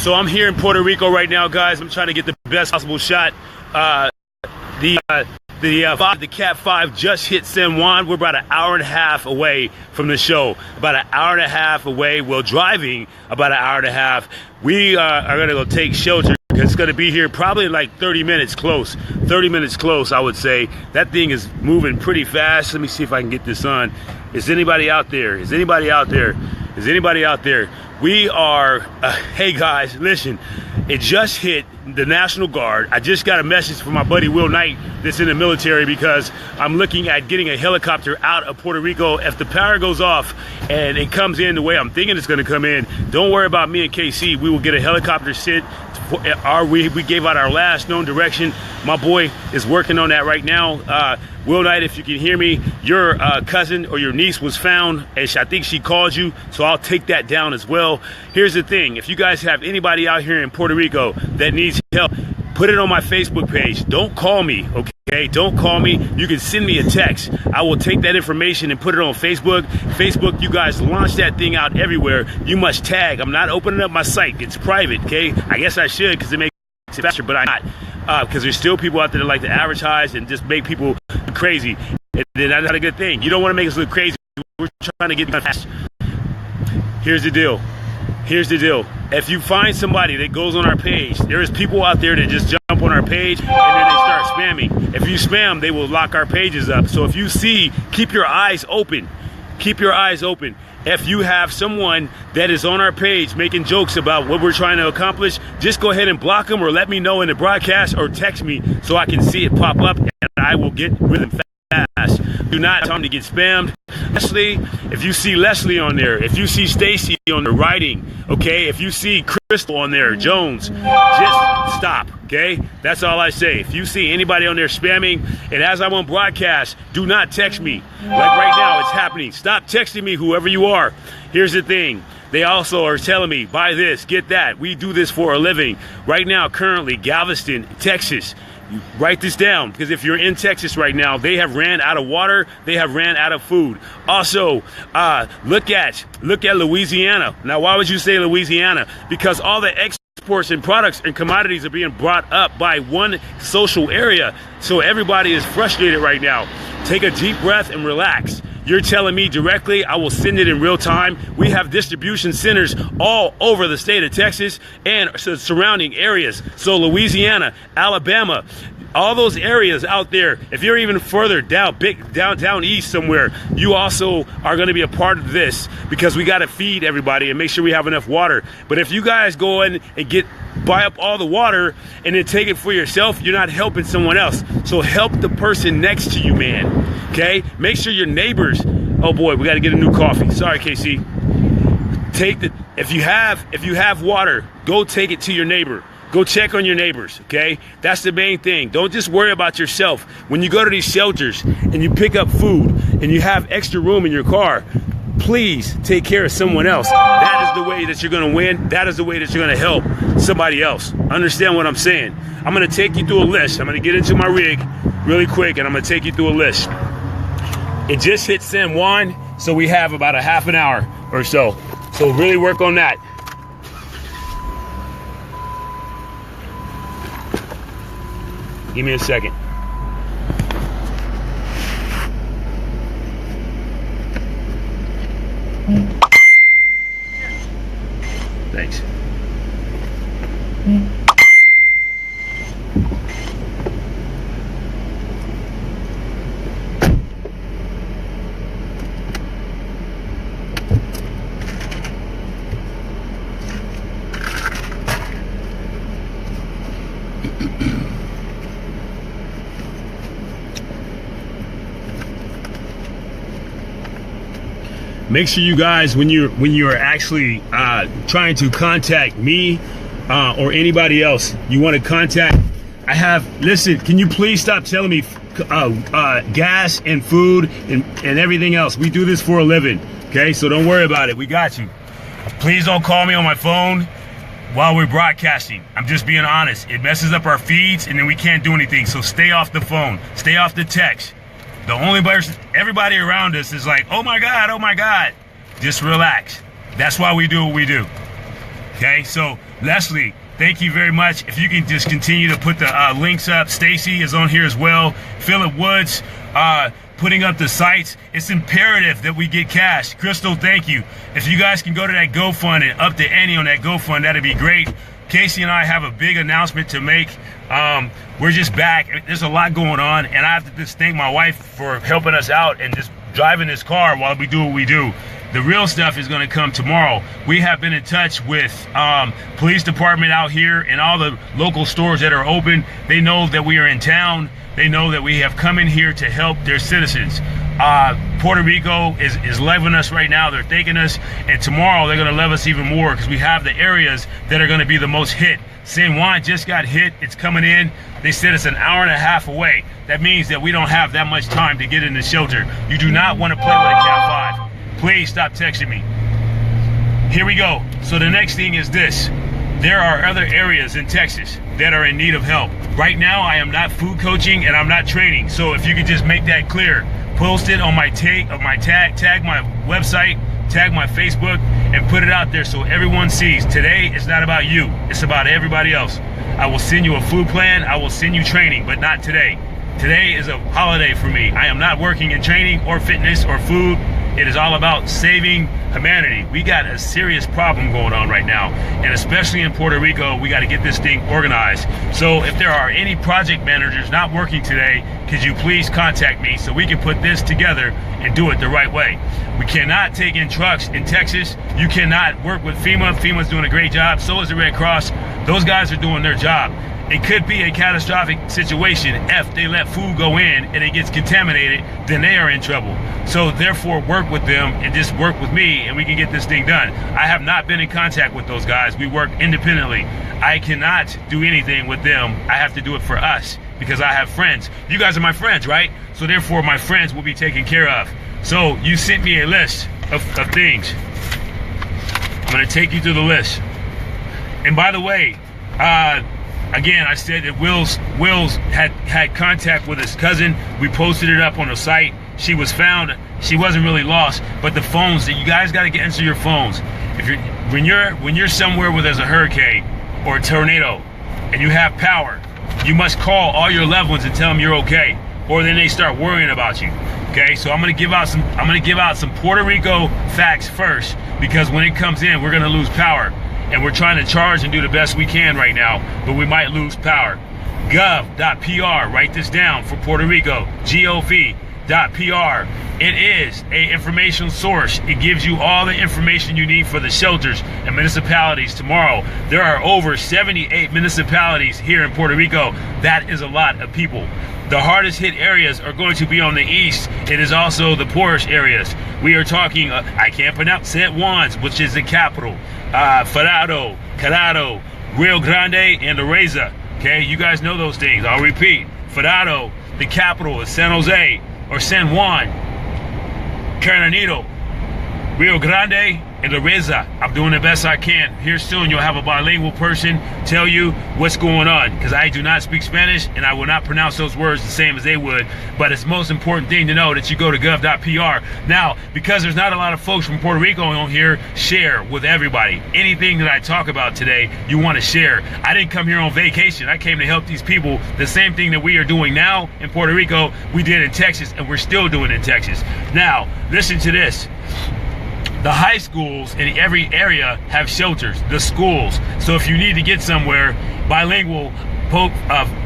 So I'm here in Puerto Rico right now, guys. I'm trying to get the best possible shot. The Cat 5 just hit San Juan. We're about an hour and a half away from the show. About an hour and a half away. Well, driving about an hour and a half. We are going to go take shelter. It's going to be here probably in like 30 minutes close. 30 minutes close, I would say. That thing is moving pretty fast. Let me see if I can get this on. Is anybody out there? Is anybody out there? Is anybody out there? We are, hey guys, listen, it just hit the National Guard. I just got a message from my buddy Will Knight that's in the military because I'm looking at getting a helicopter out of Puerto Rico. If the power goes off and it comes in the way I'm thinking it's going to come in, don't worry about me and KC. We will get a helicopter sent. We gave out our last known direction. My boy is working on that right now. Will Knight, if you can hear me, your cousin or your niece was found, and I think she called you, so I'll take that down as well. Here's the thing. If you guys have anybody out here in Puerto Rico that needs help, put it on my Facebook page. Don't call me, okay? Don't call me. You can send me a text. I will take that information and put it on Facebook. Facebook, you guys launch that thing out everywhere. You must tag. I'm not opening up my site. It's private, okay? I guess I should because it makes it faster, but I'm not. Because there's still people out there that like to advertise and just make people crazy. And that's not a good thing. You don't want to make us look crazy. We're trying to get fast. Here's the deal. Here's the deal. If you find somebody that goes on our page, there's people out there that just jump on our page and then they start spamming. If you spam, they will lock our pages up. So if you see, keep your eyes open. Keep your eyes open. If you have someone that is on our page making jokes about what we're trying to accomplish, just go ahead and block them or let me know in the broadcast or text me so I can see it pop up and I will get rid of them fast. Do not tell them to get spammed. Leslie, if you see Leslie on there, if you see Stacy on there writing, okay, if you see Crystal on there, Jones, just stop, okay? That's all I say. If you see anybody on there spamming, and as I'm on broadcast, do not text me. Like right now, it's happening. Stop texting me, whoever you are. Here's the thing. They also are telling me, buy this, get that. We do this for a living. Right now, currently, Galveston, Texas. You write this down, because if you're in Texas right now, they have ran out of water, they have ran out of food. Also, look at Louisiana. Now, why would you say Louisiana? Because all the exports and products and commodities are being brought up by one social area. So everybody is frustrated right now. Take a deep breath and relax. You're telling me directly, I will send it in real time. We have distribution centers all over the state of Texas and surrounding areas. So Louisiana, Alabama, all those areas out there, if you're even further down east somewhere, you also are going to be a part of this because we got to feed everybody and make sure we have enough water. But if you guys go in and buy up all the water and then take it for yourself, you're not helping someone else. So help the person next to you, man. Okay? Make sure your neighbors, oh boy, we got to get a new coffee. Sorry, KC. If you have water, go take it to your neighbor. Go check on your neighbors, okay? That's the main thing. Don't just worry about yourself. When you go to these shelters and you pick up food and you have extra room in your car, please take care of someone else. That is the way that you're going to win. That is the way that you're going to help somebody else. Understand what I'm saying? I'm going to take you through a list. I'm going to get into my rig really quick, and I'm going to take you through a list. It just hit San Juan, so we have about a half an hour or so. So really work on that. Give me a second. Thanks. Make sure you guys, when you're actually trying to contact me or anybody else, you want to contact. Listen, can you please stop telling me gas and food and everything else? We do this for a living, okay? So don't worry about it. We got you. Please don't call me on my phone while we're broadcasting. I'm just being honest. It messes up our feeds and then we can't do anything. So stay off the phone. Stay off the text. The only person, everybody around us is like, oh my God, oh my God. Just relax. That's why we do what we do. Okay, so Leslie, thank you very much. If you can just continue to put the links up. Stacy is on here as well. Philip Woods, putting up the sites. It's imperative that we get cash. Crystal, thank you. If you guys can go to that GoFund and up the ante on that GoFund, that'd be great. Casey and I have a big announcement to make. We're just back. There's a lot going on, and I have to just thank my wife for helping us out and just driving this car while we do what we do. The real stuff is going to come tomorrow. We have been in touch with police department out here and all the local stores that are open. They know that we are in town. They know that we have come in here to help their citizens. Puerto Rico is loving us right now. They're thanking us, and tomorrow they're going to love us even more because we have the areas that are going to be the most hit. San Juan just got hit. It's coming in. They said it's an hour and a half away. That means that we don't have that much time to get in the shelter. You do not want to play with a Cat 5. Please stop texting me. Here we go. So the next thing is this. There are other areas in Texas that are in need of help. Right now, I am not food coaching and I'm not training. So if you could just make that clear, post it on my tag my website, tag my Facebook, and put it out there so everyone sees. Today, it's not about you. It's about everybody else. I will send you a food plan. I will send you training, but not today. Today is a holiday for me. I am not working in training or fitness or food. It is all about saving humanity. We got a serious problem going on right now, and especially in Puerto Rico, we got to get this thing organized. So if there are any project managers not working today, could you please contact me so we can put this together and do it the right way? We cannot take in trucks in Texas. You cannot work with FEMA. FEMA's doing a great job. So is the Red Cross. Those guys are doing their job. It could be a catastrophic situation if they let food go in and it gets contaminated, then they are in trouble. So therefore, work with them and just work with me and we can get this thing done. I have not been in contact with those guys. We work independently. I cannot do anything with them. I have to do it for us because I have friends. You guys are my friends, right? So therefore, my friends will be taken care of. So you sent me a list of things. I'm gonna take you through the list. And by the way, again, I said that Will's had contact with his cousin. We posted it up on the site. She was found. She wasn't really lost, but the phones that you guys got to answer your phones. When you're somewhere where there's a hurricane or a tornado and you have power, you must call all your loved ones and tell them you're okay, or then they start worrying about you. Okay, so I'm gonna give out some Puerto Rico facts first because when it comes in, we're gonna lose power. And we're trying to charge and do the best we can right now, but we might lose power. Gov.pr, write this down for Puerto Rico, gov.pr. It is an informational source. It gives you all the information you need for the shelters and municipalities tomorrow. There are over 78 municipalities here in Puerto Rico. That is a lot of people. The hardest hit areas are going to be on the east. It is also the poorest areas. We are talking, I can't pronounce San Juan's, which is the capital. Farado, Carado, Rio Grande, and Areza. Okay, you guys know those things. I'll repeat. Farado, the capital is San Jose or San Juan. Carnanito, Rio Grande, and Areza. I'm doing the best I can. Here soon you'll have a bilingual person tell you what's going on, because I do not speak Spanish and I will not pronounce those words the same as they would, but it's the most important thing to know that you go to gov.pr. Now, because there's not a lot of folks from Puerto Rico on here, share with everybody. Anything that I talk about today, you want to share. I didn't come here on vacation. I came to help these people. The same thing that we are doing now in Puerto Rico, we did in Texas, and we're still doing in Texas. Now, listen to this. The high schools in every area have shelters, the schools. So if you need to get somewhere, bilingual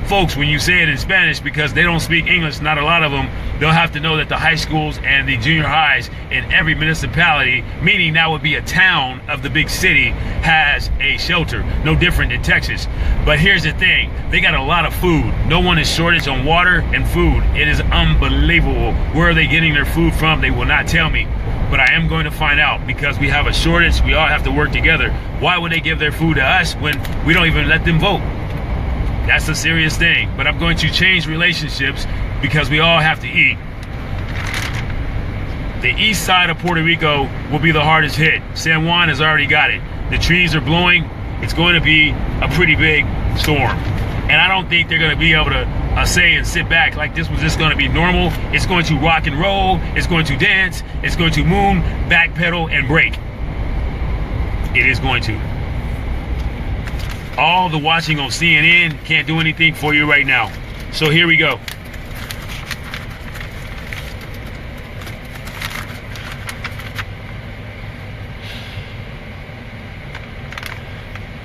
folks, when you say it in Spanish, because they don't speak English, not a lot of them, they'll have to know that the high schools and the junior highs in every municipality, meaning that would be a town of the big city, has a shelter. No different than Texas. But here's the thing, they got a lot of food. No one is shortage on water and food. It is unbelievable. Where are they getting their food from? They will not tell me. But I am going to find out, because we have a shortage. We all have to work together. Why would they give their food to us when we don't even let them vote? That's a serious thing. But I'm going to change relationships because we all have to eat. The east side of Puerto Rico will be the hardest hit. San Juan has already got it. The trees are blowing. It's going to be a pretty big storm. And I don't think they're going to be able to say and sit back like this was just going to be normal. It's going to rock and roll. It's going to dance. It's going to moon, backpedal, and brake. It is going to. All the watching on CNN can't do anything for you right now. So here we go.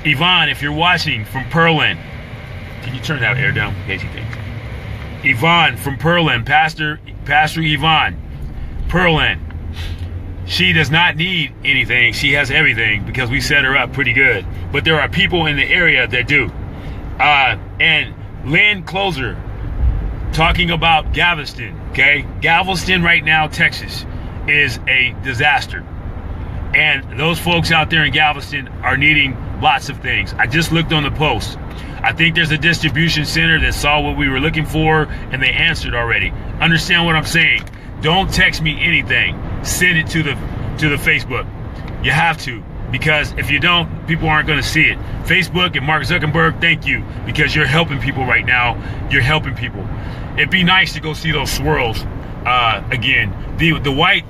Yvonne, if you're watching from Pearland, can you turn that air down in case you think? Yvonne from Pearland, Pastor Yvonne, Pearland. She does not need anything. She has everything because we set her up pretty good. But there are people in the area that do. And Lynn Closer talking about Galveston, okay? Galveston right now, Texas, is a disaster. And those folks out there in Galveston are needing lots of things. I just looked on the post. I think there's a distribution center that saw what we were looking for and they answered already. Understand what I'm saying? Don't text me anything. Send it to the Facebook. You have to, because if you don't, people aren't going to see it. Facebook and Mark Zuckerberg, thank you, because you're helping people right now. You're helping people. It'd be nice to go see those swirls again. The white,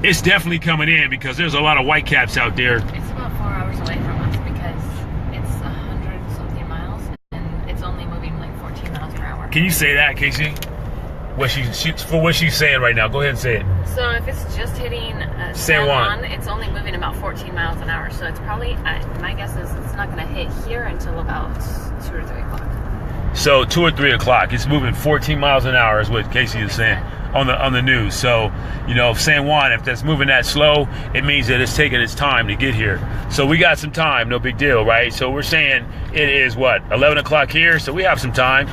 it's definitely coming in because there's a lot of white caps out there. It's about 4 hours away from us because it's 100-something miles and it's only moving like 14 miles per hour. Can you say that, Casey? For what she's saying right now, go ahead and say it. So if it's just hitting San Juan, it's only moving about 14 miles an hour. So it's probably, my guess is it's not going to hit here until about 2 or 3 o'clock. So 2 or 3 o'clock, it's moving 14 miles an hour is what Casey is saying on the news. So, you know, San Juan, if that's moving that slow, it means that it's taking its time to get here. So we got some time, no big deal, right? So we're saying it is what, 11 o'clock here, so we have some time.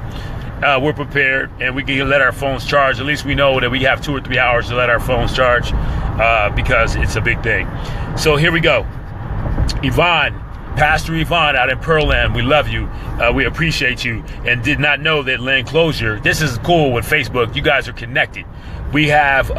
We're prepared and we can let our phones charge. At least we know that we have 2 or 3 hours to let our phones charge because it's a big thing. So here we go. Yvonne, Pastor Yvonne out in Pearland, we love you. We appreciate you and did not know that Land Closure. This is cool with Facebook. You guys are connected. We have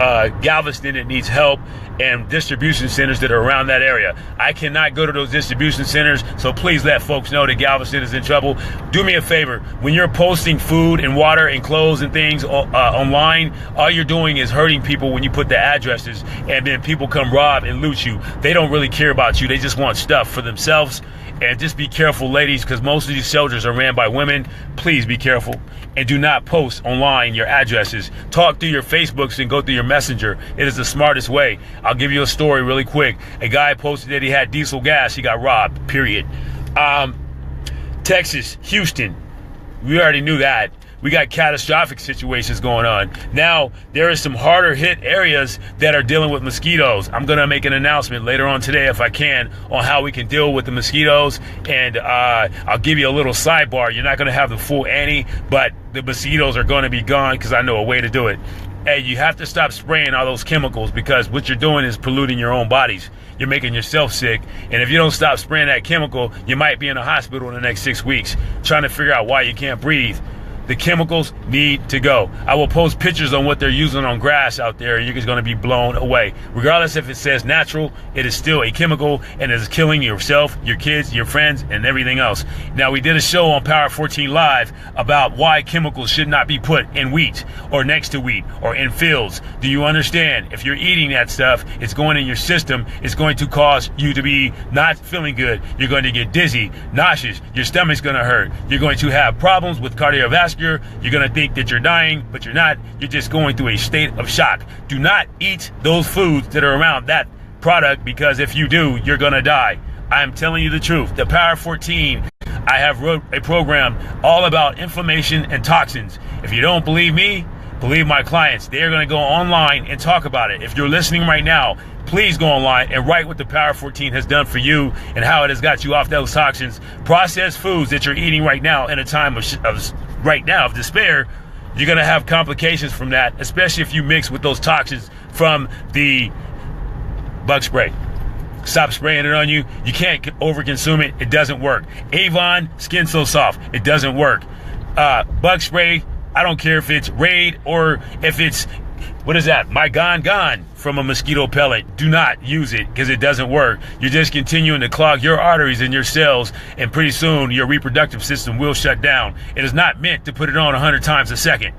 Galveston that needs help and distribution centers that are around that area. I cannot go to those distribution centers, so please let folks know that Galveston is in trouble. Do me a favor. When you're posting food and water and clothes and things online, all you're doing is hurting people when you put the addresses and then people come rob and loot you. They don't really care about you. They just want stuff for themselves. And just be careful, ladies, because most of these shelters are ran by women. Please be careful. And do not post online your addresses. Talk through your Facebooks and go through your Messenger. It is the smartest way. I'll give you a story really quick. A guy posted that he had diesel gas. He got robbed, period. Texas, Houston. We already knew that. We got catastrophic situations going on. Now, there are some harder hit areas that are dealing with mosquitoes. I'm going to make an announcement later on today, if I can, on how we can deal with the mosquitoes. And I'll give you a little sidebar. You're not going to have the full ante, but the mosquitoes are going to be gone because I know a way to do it. Hey, you have to stop spraying all those chemicals because what you're doing is polluting your own bodies. You're making yourself sick. And if you don't stop spraying that chemical, you might be in a hospital in the next 6 weeks trying to figure out why you can't breathe. The chemicals need to go. I will post pictures on what they're using on grass out there. You're just going to be blown away. Regardless if it says natural, it is still a chemical and it is killing yourself, your kids, your friends, and everything else. Now, we did a show on Power 14 Live about why chemicals should not be put in wheat or next to wheat or in fields. Do you understand? If you're eating that stuff, it's going in your system. It's going to cause you to be not feeling good. You're going to get dizzy, nauseous. Your stomach's going to hurt. You're going to have problems with cardiovascular. You're going to think that you're dying, but you're not. You're just going through a state of shock. Do not eat those foods that are around that product because if you do, you're going to die. I'm telling you the truth. The Power 14, I have wrote a program all about inflammation and toxins. If you don't believe me, believe my clients. They are going to go online and talk about it. If you're listening right now, please go online and write what the Power 14 has done for you and how it has got you off those toxins. Processed foods that you're eating right now in a time of despair, you're going to have complications from that, especially if you mix with those toxins from the bug spray. Stop spraying it on you. You can't overconsume it. It doesn't work. Avon, Skin So Soft. It doesn't work. Bug spray, I don't care if it's Raid or if it's, what is that? My Gone from a mosquito pellet. Do not use it because it doesn't work. You're just continuing to clog your arteries and your cells, and pretty soon your reproductive system will shut down. It is not meant to put it on 100 times a second.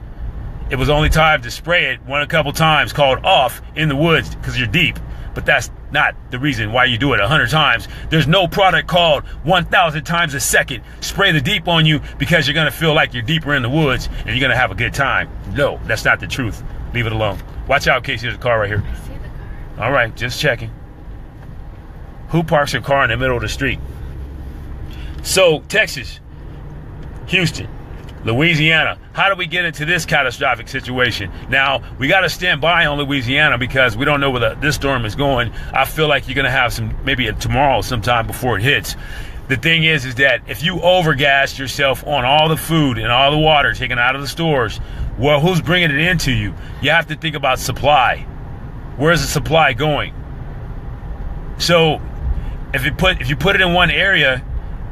It was only time to spray it a couple times, called off in the woods because you're deep. but that's not the reason why you do it 100 times. There's no product called 1,000 times a second. Spray the deep on you because you're going to feel like you're deeper in the woods and you're going to have a good time. No, that's not the truth. Leave it alone. Watch out, Casey. There's a car right here. I see the car. All right, just checking. Who parks a car in the middle of the street? So, Texas, Houston, Louisiana. How do we get into this catastrophic situation? Now, we got to stand by on Louisiana because we don't know where this storm is going. I feel like you're going to have some, maybe tomorrow sometime before it hits. The thing is that if you overgas yourself on all the food and all the water taken out of the stores, well, who's bringing it into you? You have to think about supply. Where's the supply going? So, if you put it in one area,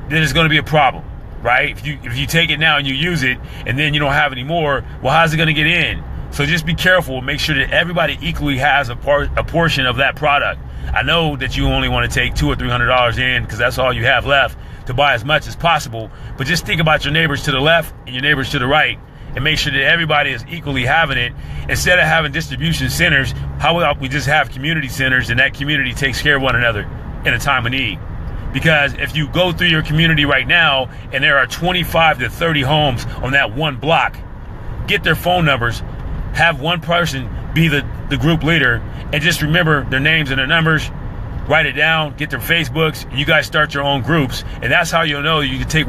then it's going to be a problem. Right? If you take it now and you use it and then you don't have any more, well, how's it going to get in? So just be careful. Make sure that everybody equally has a portion of that product. I know that you only want to take $200 or $300 in because that's all you have left to buy as much as possible. But just think about your neighbors to the left and your neighbors to the right and make sure that everybody is equally having it. Instead of having distribution centers, how about we just have community centers and that community takes care of one another in a time of need? Because if you go through your community right now and there are 25 to 30 homes on that one block, get their phone numbers, have one person be the group leader, and just remember their names and their numbers, write it down, get their Facebooks, and you guys start your own groups. And that's how you'll know you can take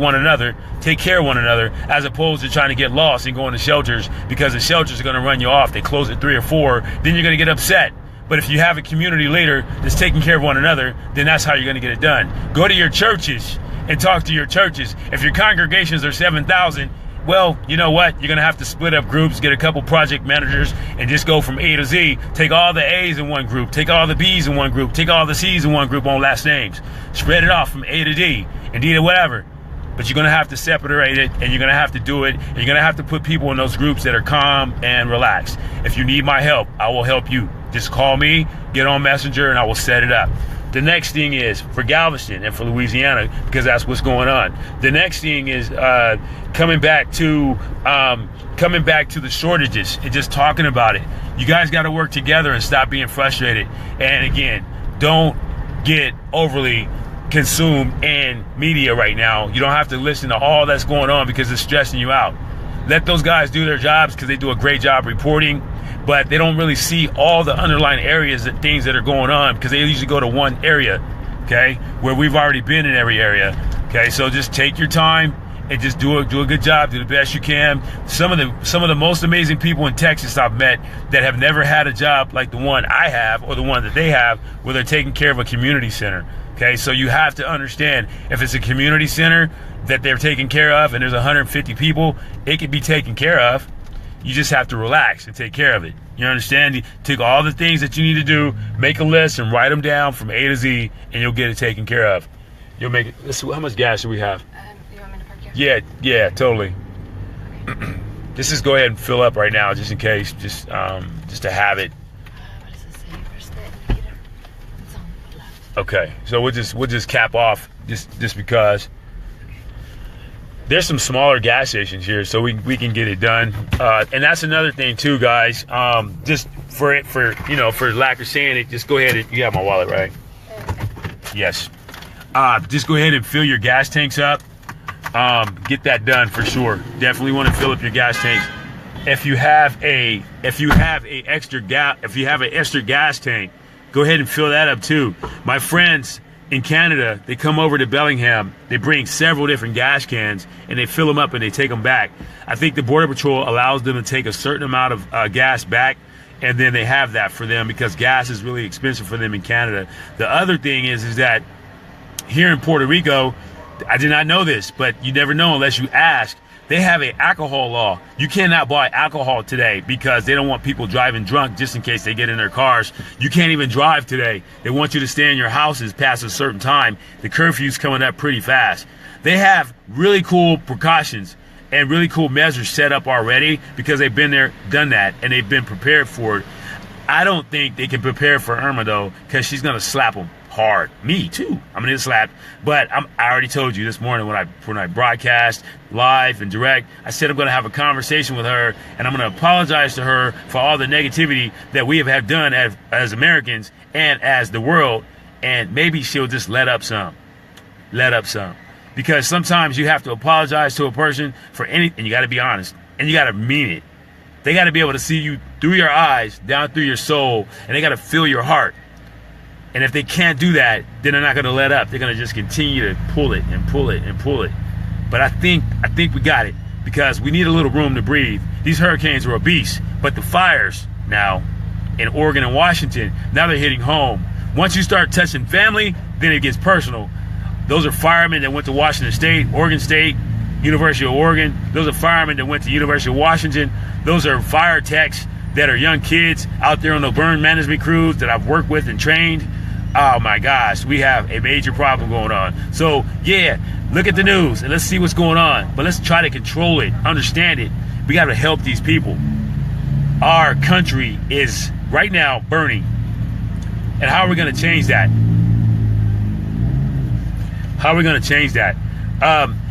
care of one another, as opposed to trying to get lost and going to shelters because the shelters are going to run you off. They close at 3 or 4, then you're going to get upset. But if you have a community leader that's taking care of one another, then that's how you're going to get it done. Go to your churches and talk to your churches. If your congregations are 7,000, well, you know what? You're going to have to split up groups, get a couple project managers, and just go from A to Z. Take all the A's in one group, take all the B's in one group, take all the C's in one group on last names. Spread it off from A to D and D to whatever. But you're going to have to separate it, and you're going to have to do it, and you're going to have to put people in those groups that are calm and relaxed. If you need my help, I will help you. Just call me, get on Messenger, and I will set it up. The next thing is for Galveston and for Louisiana, because that's what's going on. The next thing is coming back to the shortages and just talking about it. You guys got to work together and stop being frustrated. And again, don't get overly consumed in media right now. You don't have to listen to all that's going on because it's stressing you out. Let those guys do their jobs because they do a great job reporting, but they don't really see all the underlying areas and things that are going on because they usually go to one area, okay, where we've already been in every area, okay? So just take your time and just do a good job, do the best you can. Some of the most amazing people in Texas I've met that have never had a job like the one I have or the one that they have, where they're taking care of a community center. Okay, so you have to understand, if it's a community center that they're taking care of and there's 150 people, it can be taken care of. You just have to relax and take care of it. You understand? You take all the things that you need to do, make a list and write them down from A to Z, and you'll get it taken care of. You'll make it. How much gas do we have? You want me to park here? Yeah, totally. Okay. Let's just go ahead and fill up right now, just in case, just to have it. What does it say? Where's the indicator? It's on the left. Okay, so we'll just cap off just because. There's some smaller gas stations here, so we can get it done. And that's another thing too, guys. Just for lack of saying it, just go ahead and, you have my wallet, right? Yes. Just go ahead and fill your gas tanks up. Get that done for sure. Definitely want to fill up your gas tanks. If you have an extra gas tank, go ahead and fill that up too. My friends in Canada, they come over to Bellingham, they bring several different gas cans and they fill them up and they take them back. I think the Border Patrol allows them to take a certain amount of gas back, and then they have that for them because gas is really expensive for them in Canada. The other thing is that here in Puerto Rico, I did not know this, but you never know unless you ask. They have an alcohol law. You cannot buy alcohol today because they don't want people driving drunk just in case they get in their cars. You can't even drive today. They want you to stay in your houses past a certain time. The curfew's coming up pretty fast. They have really cool precautions and really cool measures set up already because they've been there, done that, and they've been prepared for it. I don't think they can prepare for Irma, though, because she's going to slap them hard. Me too. I'm gonna get slapped. But I already told you this morning when I broadcast live and direct, I said I'm gonna have a conversation with her, and I'm gonna apologize to her for all the negativity that we have done as Americans and as the world, and maybe she'll just let up some. Because sometimes you have to apologize to a person for anything. You got to be honest, and you got to mean it. They got to be able to see you through your eyes, down through your soul, and they got to feel your heart. And if they can't do that, then they're not going to let up. They're going to just continue to pull it and pull it and pull it. But I think we got it, because we need a little room to breathe. These hurricanes are a beast, but the fires now in Oregon and Washington, now they're hitting home. Once you start touching family, then it gets personal. Those are firemen that went to Washington State, Oregon State, University of Oregon. Those are firemen that went to University of Washington. Those are fire techs that are young kids out there on the burn management crews that I've worked with and trained. Oh my gosh, we have a major problem going on. So yeah, look at the news and let's see what's going on. But let's try to control it, understand it. We got to help these people. Our country is right now burning. And how are we going to change that? How are we going to change that?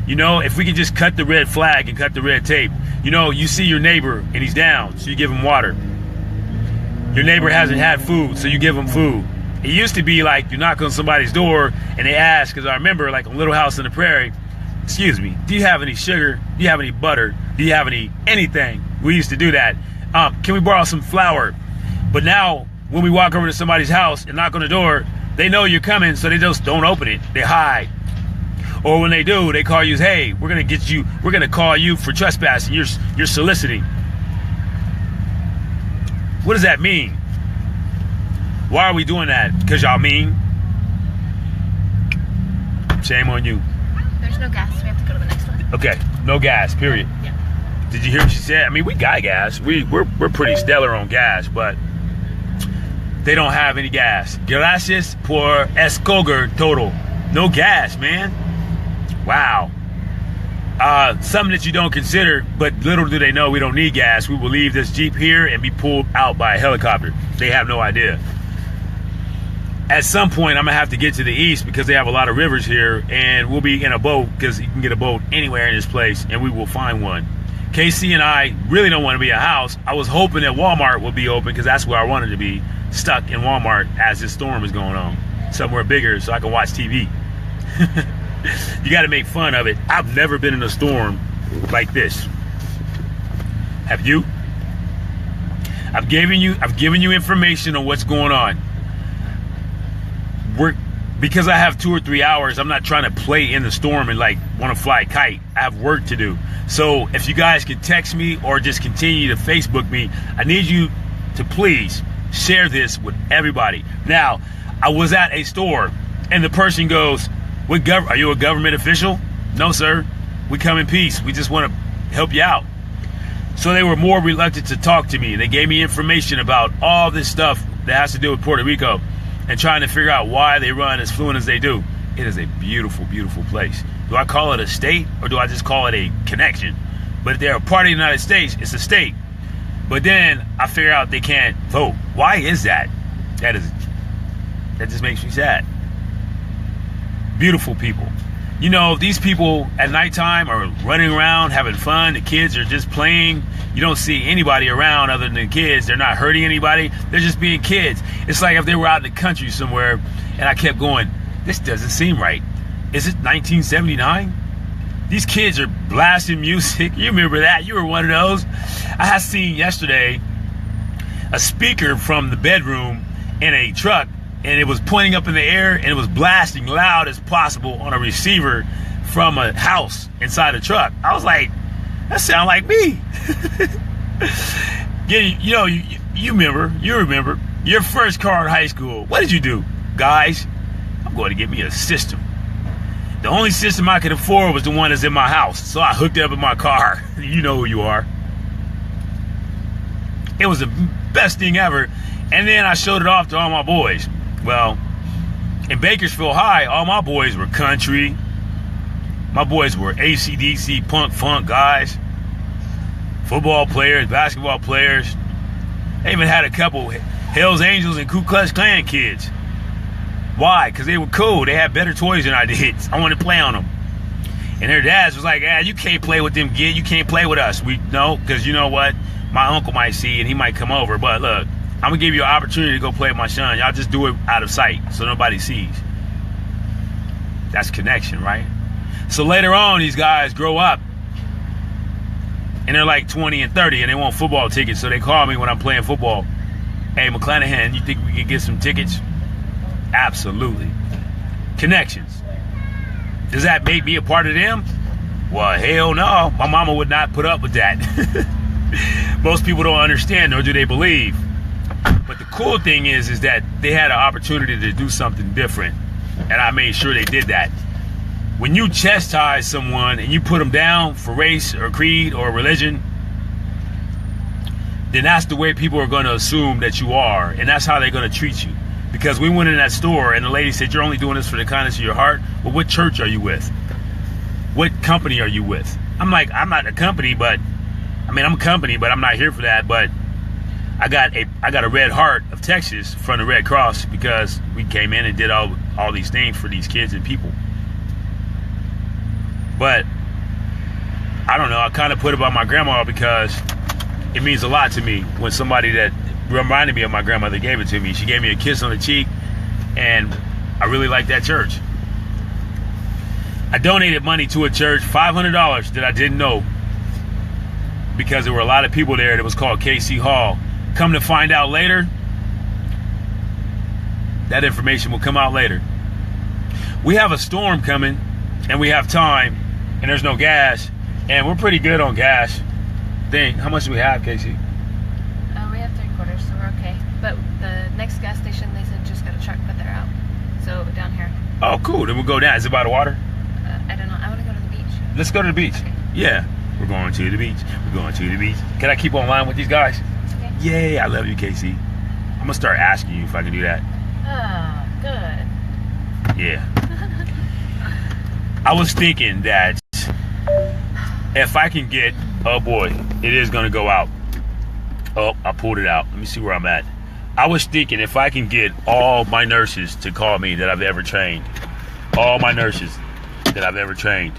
If we can just cut the red flag and cut the red tape. You see your neighbor and he's down, so you give him water. Your neighbor hasn't had food, so you give him food. It used to be like you knock on somebody's door and they ask, because I remember like a Little House on the Prairie, excuse me, do you have any sugar? Do you have any butter? Do you have anything? We used to do that. Can we borrow some flour? But now when we walk over to somebody's house and knock on the door, they know you're coming, so they just don't open it. They hide. Or when they do, they call you, hey, we're going to call you for trespassing. You're soliciting. What does that mean? Why are we doing that? Because y'all mean? Shame on you. There's no gas. We have to go to the next one. Okay, no gas, period. Yeah. Did you hear what she said? I mean, we got gas. We're pretty stellar on gas, but they don't have any gas. Gracias por escoger todo. No gas, man. Wow. Something that you don't consider, but little do they know we don't need gas. We will leave this Jeep here and be pulled out by a helicopter. They have no idea. At some point, I'm going to have to get to the east because they have a lot of rivers here, and we'll be in a boat because you can get a boat anywhere in this place, and we will find one. KC and I really don't want to be a house. I was hoping that Walmart would be open because that's where I wanted to be, stuck in Walmart as this storm is going on. Somewhere bigger so I can watch TV. You got to make fun of it. I've never been in a storm like this. Have you? I've given you information on what's going on. Because I have 2 or 3 hours, I'm not trying to play in the storm and like want to fly a kite. I have work to do. So if you guys could text me or just continue to Facebook me, I need you to please share this with everybody. Now, I was at a store and the person goes, are you a government official? No, sir. We come in peace. We just want to help you out. So they were more reluctant to talk to me. They gave me information about all this stuff that has to do with Puerto Rico and trying to figure out why they run as fluent as they do. It is a beautiful, beautiful place. Do I call it a state or do I just call it a connection? But if they're a part of the United States, it's a state. But then I figure out they can't vote. Why is that? That just makes me sad. Beautiful people. These people at nighttime are running around having fun. The kids are just playing. You don't see anybody around other than the kids. They're not hurting anybody. They're just being kids. It's like if they were out in the country somewhere and I kept going, this doesn't seem right. Is it 1979? These kids are blasting music. You remember that? You were one of those. I had seen yesterday a speaker from the bedroom in a truck, and it was pointing up in the air and it was blasting loud as possible on a receiver from a house inside a truck. I was like, that sounds like me. You remember your first car in high school. What did you do? Guys, I'm going to get me a system. The only system I could afford was the one that's in my house. So I hooked it up in my car. You know who you are. It was the best thing ever. And then I showed it off to all my boys. Well, in Bakersfield High, all my boys were country. My boys were AC/DC, punk, funk guys. Football players, basketball players. They even had a couple Hells Angels and Ku Klux Klan kids. Why? Because they were cool. They had better toys than I did. I wanted to play on them. And their dads was like, you can't play with them, kid. You can't play with us. Because you know what? My uncle might see and he might come over. But look, I'm going to give you an opportunity to go play with my son. Y'all just do it out of sight so nobody sees. That's connection, right? So later on, these guys grow up. And they're like 20 and 30 and they want football tickets. So they call me when I'm playing football. Hey, McClanahan, you think we could get some tickets? Absolutely. Connections. Does that make me a part of them? Well, hell no. My mama would not put up with that. Most people don't understand, nor do they believe. But the cool thing is that they had an opportunity to do something different. And I made sure they did that. When you chastise someone and you put them down for race or creed or religion, then that's the way people are going to assume that you are. And that's how they're going to treat you. Because we went in that store and the lady said, you're only doing this for the kindness of your heart. Well, what church are you with? What company are you with? I'm like, I'm not a company, but I'm a company, but I'm not here for that. But I got a Red Heart of Texas from the Red Cross because we came in and did all these things for these kids and people. But I don't know, I kind of put it by my grandma because it means a lot to me when somebody that reminded me of my grandmother gave it to me. She gave me a kiss on the cheek, and I really like that church. I donated money to a church, $500 that I didn't know, because there were a lot of people there that was called KC Hall. Come to find out later, that information will come out later. We have a storm coming, and we have time, and there's no gas, and we're pretty good on gas. How much do we have, Casey? We have 3/4, so we're okay. But the next gas station, they said just got a truck, but they're out. So down here. Oh, cool. Then we'll go down. Is it by the water? I don't know. I want to go to the beach. Let's go to the beach. Okay. Yeah. We're going to the beach. We're going to the beach. Can I keep online with these guys? Okay. Yay. I love you, Casey. I'm going to start asking you if I can do that. Oh, good. Yeah. I was thinking that if I can get, oh boy, it is going to go out. Oh, I pulled it out. Let me see where I'm at. I was thinking if I can get all my nurses to call me that I've ever trained, all my nurses that I've ever trained,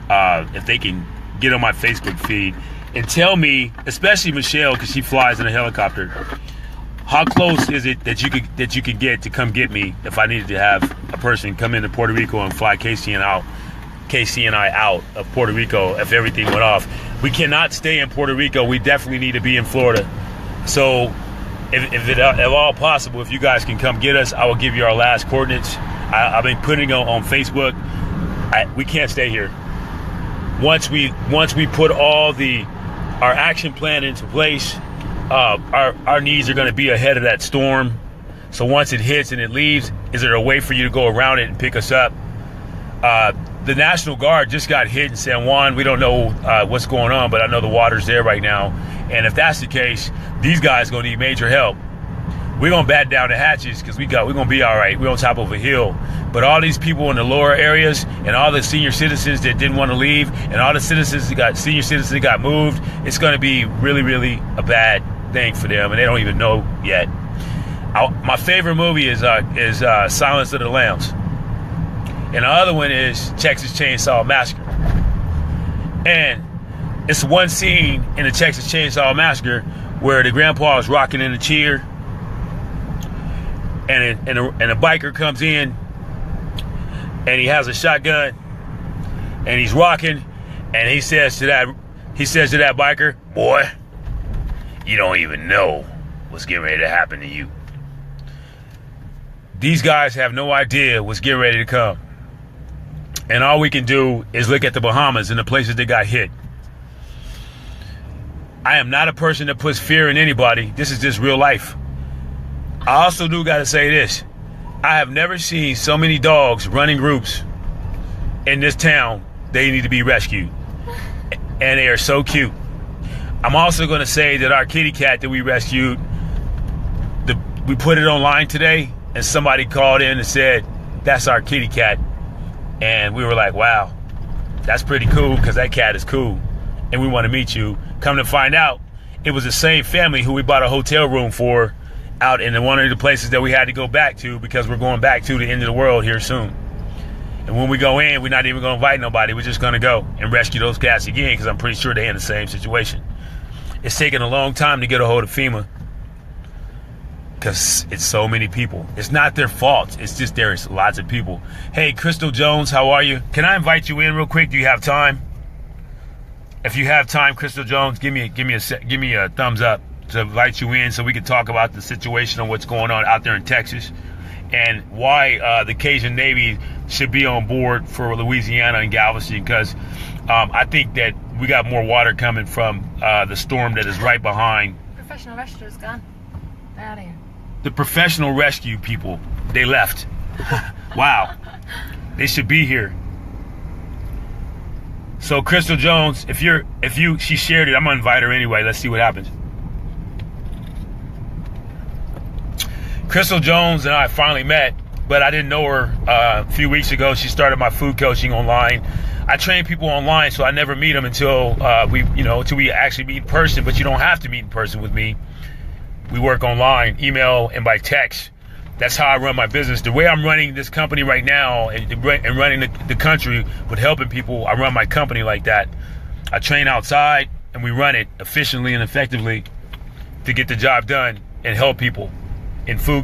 if they can get on my Facebook feed and tell me, especially Michelle, because she flies in a helicopter, how close is it that you could get to come get me if I needed to have a person come into Puerto Rico and fly Casey and I out of Puerto Rico if everything went off. We cannot stay in Puerto Rico. We definitely need to be in Florida. So if all possible, if you guys can come get us, I will give you our last coordinates. I've been putting it on Facebook. We can't stay here. Once we put all our action plan into place, our needs are going to be ahead of that storm. So once it hits and it leaves, is there a way for you to go around it and pick us up? The National Guard just got hit in San Juan. We don't know what's going on, but I know the water's there right now. And if that's the case, these guys are going to need major help. We're going to bat down the hatches because we're going to be all right. We're on top of a hill. But all these people in the lower areas and all the senior citizens that didn't want to leave and all the senior citizens that got moved, it's going to be really, really a bad thing for them, and they don't even know yet. My favorite movie is Silence of the Lambs. And the other one is Texas Chainsaw Massacre. And it's one scene in the Texas Chainsaw Massacre where the grandpa is rocking in a chair, and a biker comes in, and he has a shotgun, and he's rocking, and he says to that biker, "Boy, you don't even know what's getting ready to happen to you." These guys have no idea what's getting ready to come. And all we can do is look at the Bahamas and the places that got hit. I am not a person that puts fear in anybody. This is just real life. I also do got to say this. I have never seen so many dogs running groups in this town. They need to be rescued. And they are so cute. I'm also going to say that our kitty cat that we rescued, we put it online today, and somebody called in and said, "That's our kitty cat." And we were like, wow, that's pretty cool because that cat is cool. And we want to meet you. Come to find out, it was the same family who we bought a hotel room for out in one of the places that we had to go back to because we're going back to the end of the world here soon. And when we go in, we're not even going to invite nobody. We're just going to go and rescue those cats again because I'm pretty sure they're in the same situation. It's taken a long time to get a hold of FEMA because it's so many people. It's not their fault. It's just there's lots of people. Hey, Crystal Jones, how are you? Can I invite you in real quick? Do you have time? If you have time, Crystal Jones, give me a thumbs up to invite you in so we can talk about the situation and what's going on out there in Texas and why the Cajun Navy should be on board for Louisiana and Galveston because I think that we got more water coming from the storm that is right behind. Professional rescue is gone. They're out of here. The professional rescue people, they left. Wow. They should be here. So Crystal Jones, she shared it, I'm gonna invite her anyway. Let's see what happens. Crystal Jones and I finally met, but I didn't know her a few weeks ago. She started my food coaching online. I train people online, so I never meet them until we actually meet in person. But you don't have to meet in person with me. We work online, email, and by text. That's how I run my business. The way I'm running this company right now and running the country with helping people, I run my company like that. I train outside and we run it efficiently and effectively to get the job done and help people in food